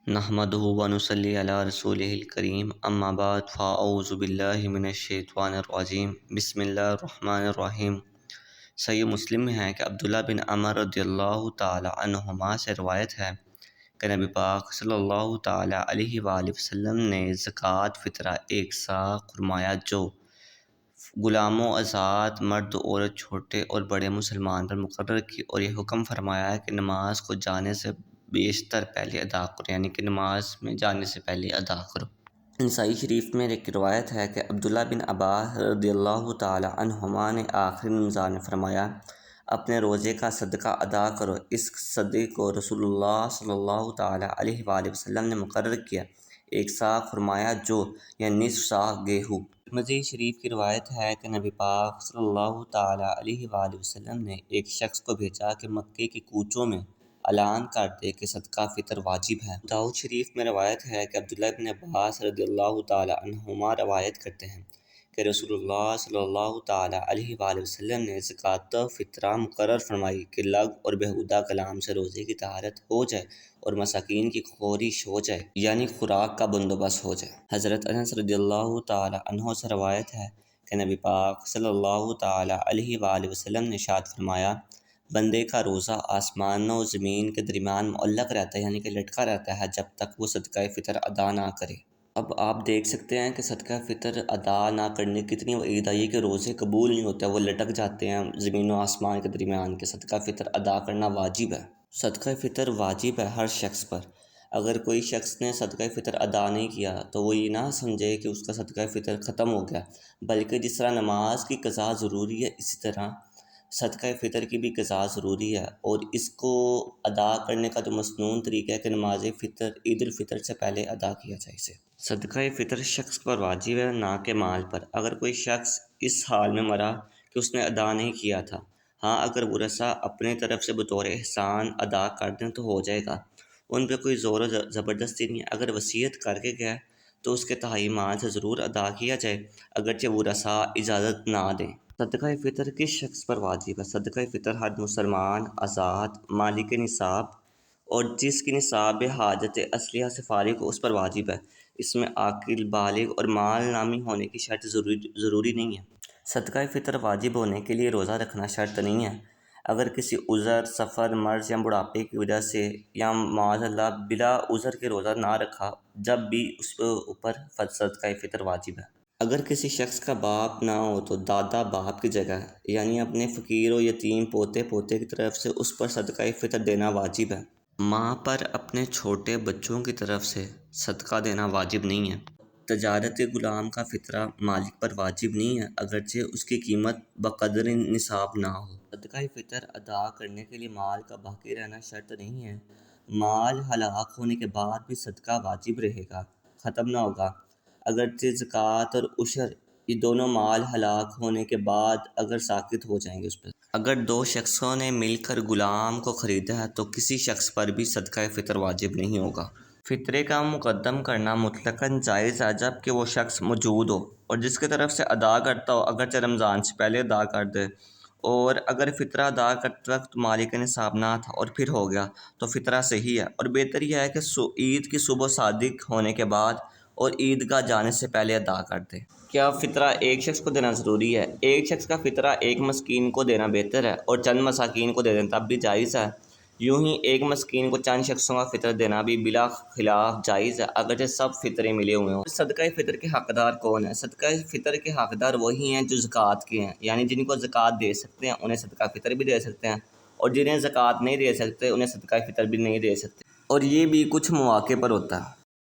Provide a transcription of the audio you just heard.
نحمده ونصلي علی رسولہ الکریم اما بعد فاعوذ باللہ من الشیطان الرجیم بسم اللہ الرحمن الرحیم۔ صحیح مسلم میں ہے کہ عبداللہ بن عمر رضی اللہ تعالی عنہما سے روایت ہے کہ نبی پاک صلی اللہ تعالی علیہ وآلہ وسلم نے زکوٰۃ فطرہ ایک سا فرمایا جو غلام و آزاد مرد عورت چھوٹے اور بڑے مسلمان پر مقرر کی، اور یہ حکم فرمایا ہے کہ نماز کو جانے سے بیشتر پہلے ادا کرو، یعنی کہ نماز میں جانے سے پہلے ادا کرو۔ نسائی شریف میں ایک روایت ہے کہ عبداللہ بن عباس رضی اللہ تعالی عنہما نے آخری رمضان میں فرمایا، اپنے روزے کا صدقہ ادا کرو۔ اس صدقے کو رسول اللہ صلی اللہ تعالی علیہ وآلہ وسلم نے مقرر کیا، ایک سا فرمایا جو یا نصف سا گیہوں۔ مزید شریف کی روایت ہے کہ نبی پاک صلی اللہ تعالی علیہ وآلہ وسلم نے ایک شخص کو بھیجا کہ مکے کے کوچوں میں اعلان کر دے کہ صدقہ فطر واجب ہے۔ داؤد شریف میں روایت ہے کہ عبداللہ بن عباس رضی اللہ تعالی عنہما روایت کرتے ہیں کہ رسول اللہ صلی اللہ تعالی علیہ وآلہ وسلم نے زکوٰۃ فطرہ مقرر فرمائی کہ لغو اور بیہودہ کلام سے روزے کی طہارت ہو جائے اور مساکین کی خورش ہو جائے، یعنی خوراک کا بندوبست ہو جائے۔ حضرت انس رضی اللہ تعالی عنہ سے روایت ہے کہ نبی پاک صلی اللہ تعالی علیہ وآلہ وسلم نے ارشاد فرمایا، بندے کا روزہ آسمان و زمین کے درمیان معلق رہتا ہے، یعنی کہ لٹکا رہتا ہے جب تک وہ صدقہ فطر ادا نہ کرے۔ اب آپ دیکھ سکتے ہیں کہ صدقہ فطر ادا نہ کرنے کی کتنی وعید آئی ہے کہ روزے قبول نہیں ہوتے، وہ لٹک جاتے ہیں زمین و آسمان کے درمیان، کہ صدقہ فطر ادا کرنا واجب ہے۔ صدقہ فطر واجب ہے ہر شخص پر۔ اگر کوئی شخص نے صدقہ فطر ادا نہیں کیا تو وہ یہ نہ سمجھے کہ اس کا صدقہ فطر ختم ہو گیا، بلکہ جس طرح نماز کی قضا ضروری ہے اسی طرح صدقہ فطر کی بھی قضا ضروری ہے، اور اس کو ادا کرنے کا جو مسنون طریقہ ہے کہ نماز فطر عید الفطر سے پہلے ادا کیا جائے اسے۔ صدقہ فطر شخص پر واجب ہے، نہ کہ مال پر۔ اگر کوئی شخص اس حال میں مرا کہ اس نے ادا نہیں کیا تھا، ہاں اگر ورثہ اپنے طرف سے بطور احسان ادا کر دیں تو ہو جائے گا، ان پہ کوئی زور و زبردستی نہیں ہے۔ اگر وصیت کر کے گیا تو اس کے تہائی مال سے ضرور ادا کیا جائے، اگرچہ ورثہ اجازت نہ دیں۔ صدقہ فطر کس شخص پر واجب ہے؟ صدقہ فطر ہر مسلمان آزاد مالک نصاب اور جس کی نصاب حاجت اصلیہ سے فارغ ہو اس پر واجب ہے۔ اس میں عاقل بالغ اور مال نامی ہونے کی شرط ضروری نہیں ہے۔ صدقہ فطر واجب ہونے کے لیے روزہ رکھنا شرط نہیں ہے۔ اگر کسی عذر، سفر، مرض یا بڑھاپے کی وجہ سے یا معاذ اللہ بلا عذر کے روزہ نہ رکھا، جب بھی اس کے اوپر صدقہ فطر واجب ہے۔ اگر کسی شخص کا باپ نہ ہو تو دادا باپ کی جگہ ہے، یعنی اپنے فقیر و یتیم پوتے کی طرف سے اس پر صدقہ فطر دینا واجب ہے۔ ماں پر اپنے چھوٹے بچوں کی طرف سے صدقہ دینا واجب نہیں ہے۔ تجارت غلام کا فطرہ مالک پر واجب نہیں ہے، اگرچہ اس کی قیمت بقدر نصاب نہ ہو۔ صدقہ فطر ادا کرنے کے لیے مال کا باقی رہنا شرط نہیں ہے۔ مال ہلاک ہونے کے بعد بھی صدقہ واجب رہے گا، ختم نہ ہوگا، اگرچہ زکوٰۃ اور عشر یہ دونوں مال ہلاک ہونے کے بعد اگر ساقط ہو جائیں گے اس پر۔ اگر دو شخصوں نے مل کر غلام کو خریدا ہے تو کسی شخص پر بھی صدقہ فطر واجب نہیں ہوگا۔ فطرے کا مقدم کرنا مطلقاً جائز ہے جب کہ وہ شخص موجود ہو اور جس کی طرف سے ادا کرتا ہو، اگرچہ رمضان سے پہلے ادا کر دے، اور اگر فطرہ ادا کرتے وقت مالک نصاب نہ تھا اور پھر ہو گیا تو فطرہ صحیح ہے، اور بہتر یہ ہے کہ عید کی صبح صادق ہونے کے بعد اور عیدگاہ جانے سے پہلے ادا کر دے۔ کیا فطرہ ایک شخص کو دینا ضروری ہے؟ ایک شخص کا فطرہ ایک مسکین کو دینا بہتر ہے، اور چند مساکین کو دے دیں تب بھی جائز ہے۔ یوں ہی ایک مسکین کو چند شخصوں کا فطر دینا بھی بلا خلاف جائز ہے، اگرچہ سب فطرے ملے ہوئے ہوں۔ صدقہ فطر کے حقدار کون ہیں؟ صدقہ فطر کے حقدار وہی ہیں جو زکوٰۃ کے ہیں، یعنی جن کو زکوٰۃ دے سکتے ہیں انہیں صدقہ فطر بھی دے سکتے ہیں، اور جنہیں زکوٰۃ نہیں دے سکتے انہیں صدقہ فطر بھی نہیں دے سکتے، اور یہ بھی کچھ مواقع پر ہوتا ہے۔